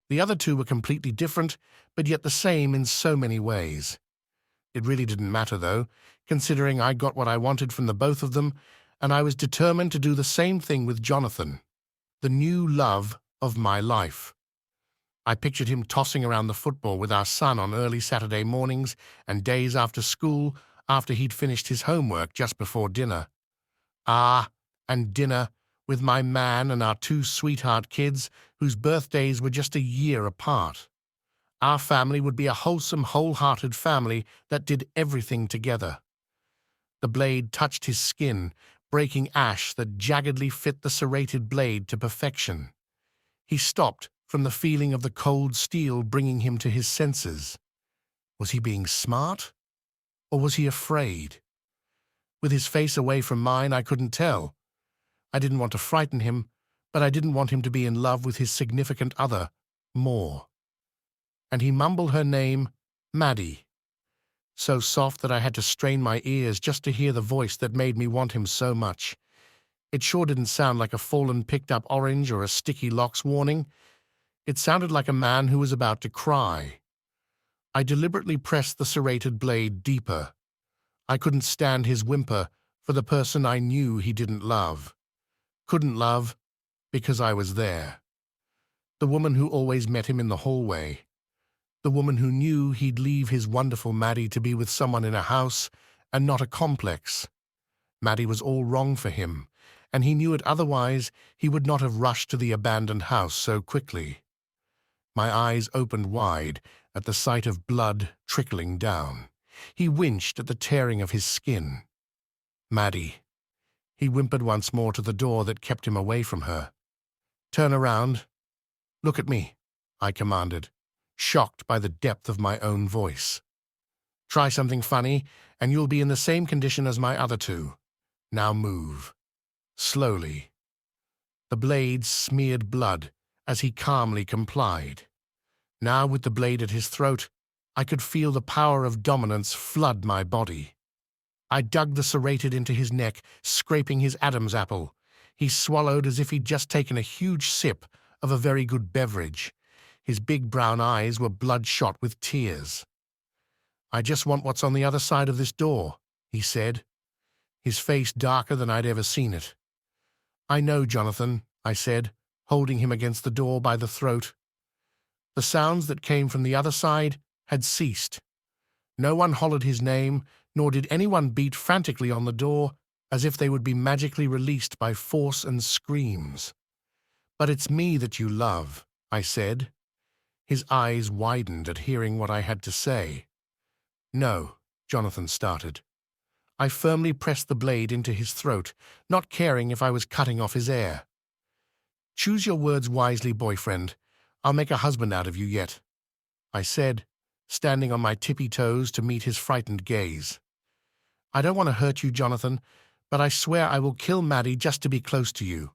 The other two were completely different, but yet the same in so many ways. It really didn't matter, though, considering I got what I wanted from the both of them, and I was determined to do the same thing with Jonathan, the new love of my life. I pictured him tossing around the football with our son on early Saturday mornings and days after school after he'd finished his homework just before dinner. And dinner with my man and our two sweetheart kids whose birthdays were just a year apart. Our family would be a wholesome, wholehearted family that did everything together. The blade touched his skin, breaking ash that jaggedly fit the serrated blade to perfection. He stopped from the feeling of the cold steel bringing him to his senses. Was he being smart? Or was he afraid? With his face away from mine, I couldn't tell. I didn't want to frighten him, but I didn't want him to be in love with his significant other more. And he mumbled her name, Maddie, so soft that I had to strain my ears just to hear the voice that made me want him so much. It sure didn't sound like a fallen picked-up orange or a sticky locks warning. It sounded like a man who was about to cry. I deliberately pressed the serrated blade deeper. I couldn't stand his whimper for the person I knew he didn't love. Couldn't love because I was there. The woman who always met him in the hallway. The woman who knew he'd leave his wonderful Maddie to be with someone in a house and not a complex. Maddie was all wrong for him, and he knew it, otherwise he would not have rushed to the abandoned house so quickly. My eyes opened wide at the sight of blood trickling down. He winced at the tearing of his skin. Maddie. He whimpered once more to the door that kept him away from her. Turn around. Look at me, I commanded, shocked by the depth of my own voice. Try something funny, and you'll be in the same condition as my other two. Now move. Slowly. The blade smeared blood as he calmly complied. Now, with the blade at his throat, I could feel the power of dominance flood my body. I dug the serrated into his neck, scraping his Adam's apple. He swallowed as if he'd just taken a huge sip of a very good beverage. His big brown eyes were bloodshot with tears. I just want what's on the other side of this door, he said, his face darker than I'd ever seen it. I know, Jonathan, I said, holding him against the door by the throat. The sounds that came from the other side had ceased. No one hollered his name, nor did anyone beat frantically on the door as if they would be magically released by force and screams. But it's me that you love, I said. His eyes widened at hearing what I had to say. No, Jonathan started. I firmly pressed the blade into his throat, not caring if I was cutting off his air. Choose your words wisely, boyfriend. I'll make a husband out of you yet, I said, standing on my tippy toes to meet his frightened gaze. I don't want to hurt you, Jonathan, but I swear I will kill Maddie just to be close to you.